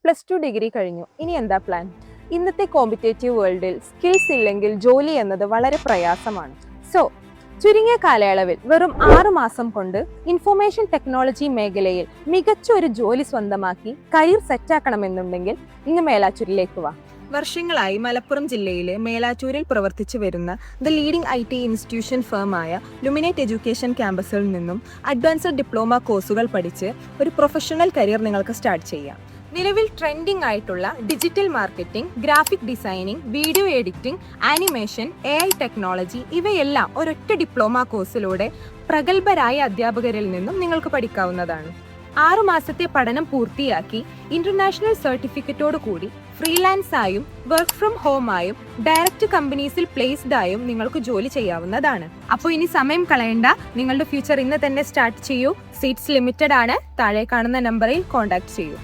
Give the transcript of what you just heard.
+2 degree കഴിഞ്ഞു. ഇനി എന്താ പ്ലാൻ? ഇന്നത്തെ കോമ്പറ്റേറ്റീവ് വേൾഡിൽ സ്കിൽസ് ഇല്ലെങ്കിൽ ജോലി എന്നത് വളരെ പ്രയാസമാണ്. ചുരുങ്ങിയ കാലയളവിൽ വെറും 6 മാസം കൊണ്ട് ഇൻഫർമേഷൻ ടെക്നോളജി മേഖലയിൽ മികച്ച ഒരു ജോലി സ്വന്തമാക്കി കരിയർ സെറ്റാക്കണമെന്നുണ്ടെങ്കിൽ ഇങ്ങ് മേലാറ്റൂരിലേക്ക് വാ. വർഷങ്ങളായി മലപ്പുറം ജില്ലയിലെ മേലാറ്റൂരിൽ പ്രവർത്തിച്ചു വരുന്ന ദ ലീഡിംഗ് IT ഇൻസ്റ്റിറ്റ്യൂഷൻ ഫേമായ ലുമിനേറ്റ് എഡ്യൂക്കേഷൻ ക്യാമ്പസിൽ നിന്നും അഡ്വാൻസ്ഡ് ഡിപ്ലോമ കോഴ്സുകൾ പഠിച്ച് ഒരു പ്രൊഫഷണൽ കരിയർ നിങ്ങൾക്ക് സ്റ്റാർട്ട് ചെയ്യാം. നിലവിൽ ട്രെൻഡിംഗ് ആയിട്ടുള്ള digital marketing, graphic designing, video editing, animation, AI technology ഇവയെല്ലാം ഒരൊറ്റ ഡിപ്ലോമ കോഴ്സിലൂടെ പ്രഗത്ഭരായ അധ്യാപകരിൽ നിന്നും നിങ്ങൾക്ക് പഠിക്കാവുന്നതാണ്. 6 മാസത്തെ പഠനം പൂർത്തിയാക്കി ഇന്റർനാഷണൽ സർട്ടിഫിക്കറ്റോട് കൂടി ഫ്രീലാൻസ് ആയും വർക്ക് ഫ്രം ഹോം ആയും ഡയറക്റ്റ് കമ്പനീസിൽ പ്ലേസ്ഡ് ആയും നിങ്ങൾക്ക് ജോലി ചെയ്യാവുന്നതാണ്. അപ്പോൾ ഇനി സമയം കളയണ്ട, നിങ്ങളുടെ ഫ്യൂച്ചർ ഇന്ന് തന്നെ സ്റ്റാർട്ട് ചെയ്യൂ. സീറ്റ്സ് ലിമിറ്റഡ് ആണ്. താഴെ കാണുന്ന നമ്പറിൽ കോൺടാക്ട് ചെയ്യൂ.